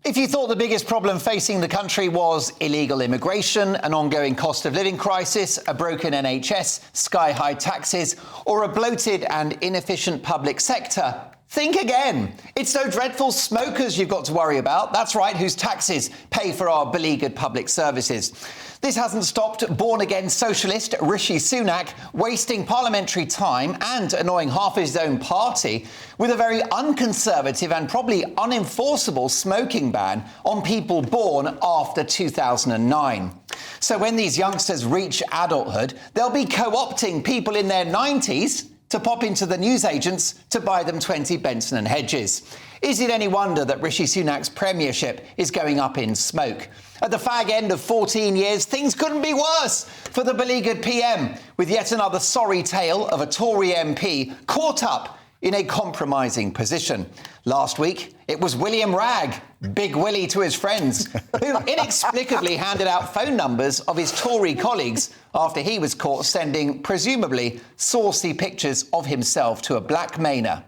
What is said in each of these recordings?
If you thought the biggest problem facing the country was illegal immigration, an ongoing cost of living crisis, a broken NHS, sky-high taxes, or a bloated and inefficient public sector, think again. It's no dreadful smokers you've got to worry about. That's right, whose taxes pay for our beleaguered public services. This hasn't stopped born-again socialist Rishi Sunak wasting parliamentary time and annoying half his own party with a very unconservative and probably unenforceable smoking ban on people born after 2009. So when these youngsters reach adulthood, they'll be co-opting people in their 90s to pop into the newsagents to buy them 20 Benson and Hedges. Is it any wonder that Rishi Sunak's premiership is going up in smoke? At the fag end of 14 years, things couldn't be worse for the beleaguered PM, with yet another sorry tale of a Tory MP caught up in a compromising position. Last week, it was William Ragg, Big Willie to his friends, who inexplicably handed out phone numbers of his Tory colleagues after he was caught sending, presumably, saucy pictures of himself to a blackmailer.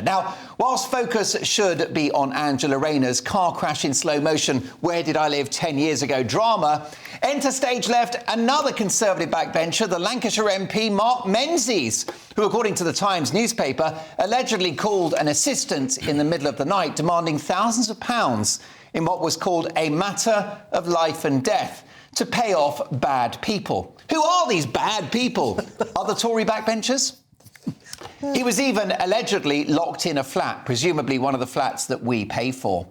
Now, whilst focus should be on Angela Rayner's car crash in slow motion, Where Did I Live 10 Years Ago drama, enter stage left another Conservative backbencher, the Lancashire MP Mark Menzies, who, according to the Times newspaper, allegedly called an assistant in the middle of the night, demanding thousands of pounds in what was called a matter of life and death to pay off bad people. Who are these bad people? Are the Tory backbenchers? He was even allegedly locked in a flat, presumably one of the flats that we pay for.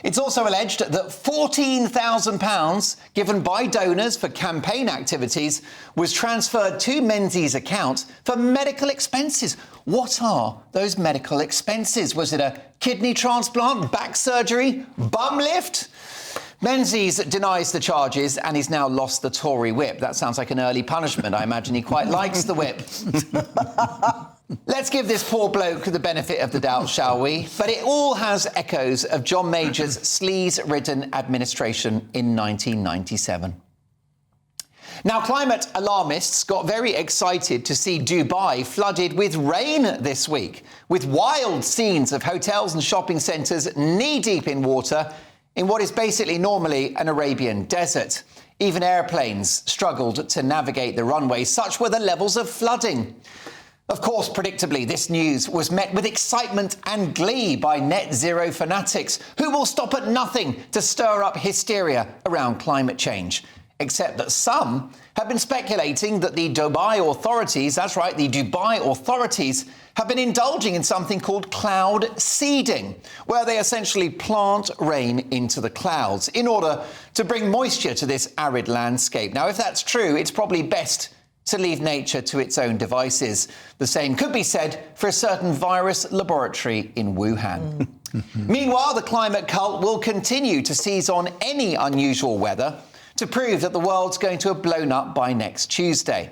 It's also alleged that £14,000 given by donors for campaign activities was transferred to Menzies' account for medical expenses. What are those medical expenses? Was it a kidney transplant, back surgery, bum lift? Menzies denies the charges and he's now lost the Tory whip. That sounds like an early punishment. I imagine he quite likes the whip. Let's give this poor bloke the benefit of the doubt, shall we? But it all has echoes of John Major's Sleaze-ridden administration in 1997. Now, climate alarmists got very excited to see Dubai flooded with rain this week, with wild scenes of hotels and shopping centres knee-deep in water in what is basically normally an Arabian desert. Even airplanes struggled to navigate the runway. Such were the levels of flooding. Of course, predictably, this news was met with excitement and glee by net zero fanatics who will stop at nothing to stir up hysteria around climate change. Except that some have been speculating that the Dubai authorities, that's right, the Dubai authorities, have been indulging in something called cloud seeding, where they essentially plant rain into the clouds in order to bring moisture to this arid landscape. Now, if that's true, it's probably best to leave nature to its own devices. The same could be said for a certain virus laboratory in Wuhan. Meanwhile, the climate cult will continue to seize on any unusual weather to prove that the world's going to have blown up by next Tuesday.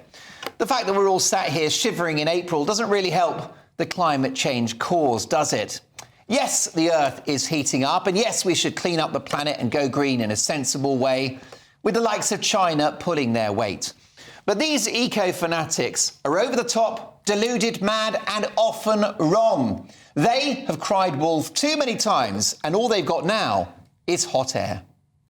The fact that we're all sat here shivering in April doesn't really help the climate change cause, does it? Yes, the Earth is heating up, and yes, we should clean up the planet and go green in a sensible way, with the likes of China pulling their weight. But these eco-fanatics are over the top, deluded, mad, and often wrong. They have cried wolf too many times, and all they've got now is hot air.